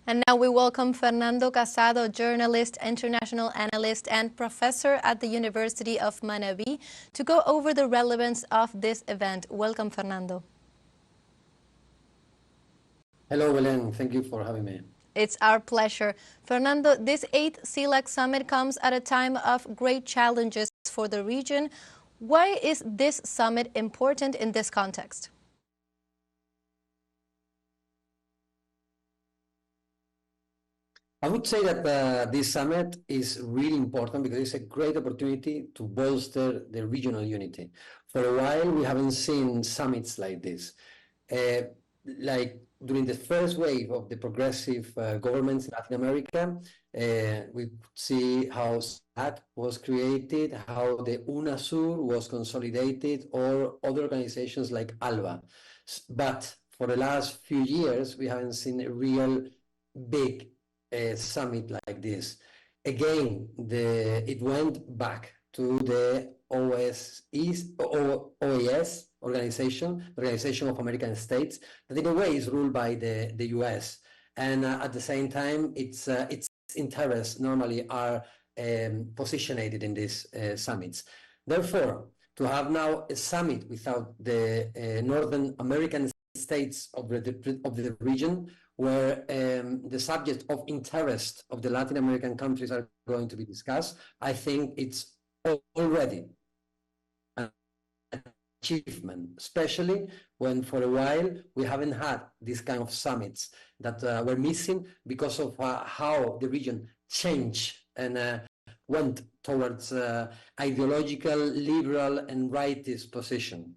And now we welcome Fernando Casado, journalist, international analyst, and professor at the University of Manabí, to go over the relevance of this event. Welcome, Fernando. Hello, Belen. Thank you for having me. It's our pleasure. Fernando, this 8th CELAC Summit comes at a time of great challenges for the region. Why is this summit important in this context? I would say that this summit is really important because it's a great opportunity to bolster the regional unity. For a while, we haven't seen summits like this. Like during the first wave of the progressive governments in Latin America, we see how CELAC was created, how the UNASUR was consolidated, or other organizations like ALBA. But for the last few years, we haven't seen a real big summit like this. Again, it went back to the OAS organization, Organization of American States, that in a way is ruled by the US. And at the same time, its interests normally are positioned in these summits. Therefore, to have now a summit without the Northern American states of the region, where the subject of interest of the Latin American countries are going to be discussed, I think it's already an achievement, especially when for a while we haven't had this kind of summits that were missing because of how the region changed and went towards ideological, liberal, and rightist position.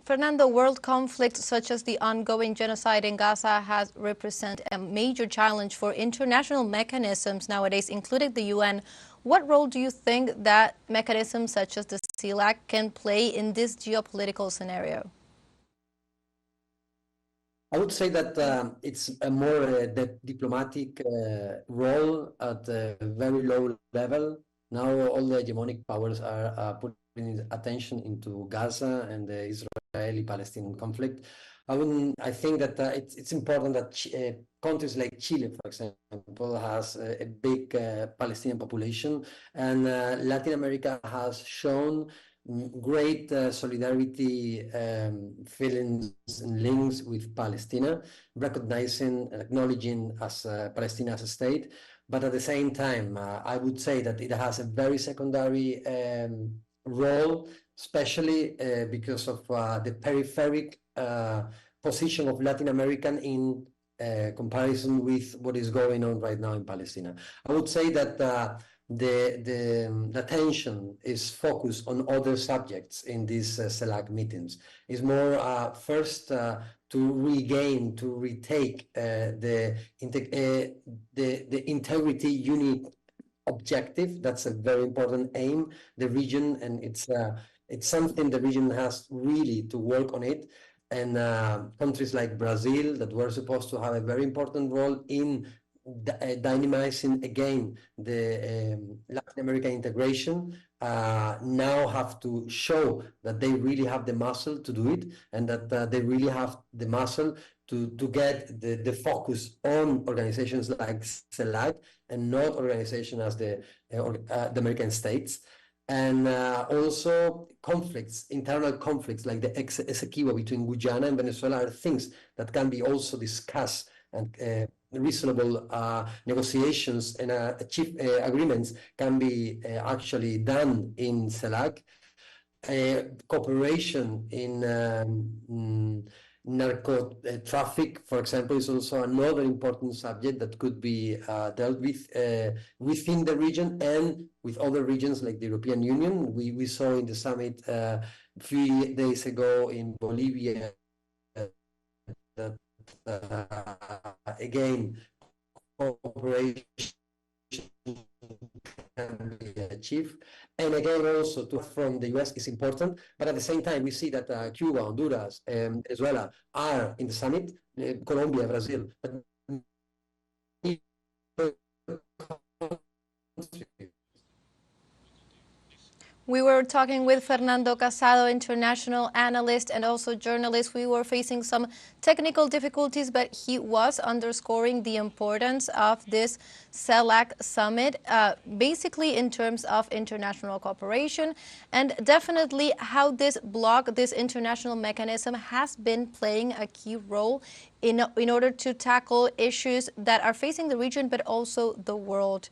Fernando, world conflicts such as the ongoing genocide in Gaza has represented a major challenge for international mechanisms nowadays, including the UN. What role do you think that mechanisms such as the CELAC can play in this geopolitical scenario? I would say that it's a more diplomatic role at a very low level. Now all the hegemonic powers are putting attention into Gaza and the Israeli-Palestinian conflict. I think that it's important that countries like Chile, for example, has a big Palestinian population, and Latin America has shown great solidarity feelings and links with Palestine, recognizing and acknowledging Palestine as a state. But at the same time, I would say that it has a very secondary role, especially because of the peripheric position of Latin American in comparison with what is going on right now in Palestine. I would say that the attention is focused on other subjects in these CELAC meetings. It's more first to regain, to retake the integrity unit objective. That's a very important aim. The region, and it's something the region has really to work on it. And countries like Brazil, that were supposed to have a very important role in dynamizing again the Latin American integration, now have to show that they really have the muscle to do it, and that they really have the muscle to get the focus on organizations like CELAC and not organizations as the American states. And also conflicts, internal conflicts like the Essequibo between Guyana and Venezuela are things that can be also discussed, and reasonable negotiations and achieve agreements can be actually done in CELAC. Cooperation in narco traffic, for example, is also another important subject that could be dealt with within the region and with other regions like the European Union. We saw in the summit a few days ago in Bolivia that again, cooperation can be achieved. And again, also from the US is important, but at the same time, we see that Cuba, Honduras, and Venezuela are in the summit, Colombia, Brazil. But We were talking with Fernando Casado, international analyst and also journalist. We were facing some technical difficulties, but he was underscoring the importance of this CELAC Summit, basically in terms of international cooperation, and definitely how this bloc, this international mechanism, has been playing a key role in order to tackle issues that are facing the region, but also the world.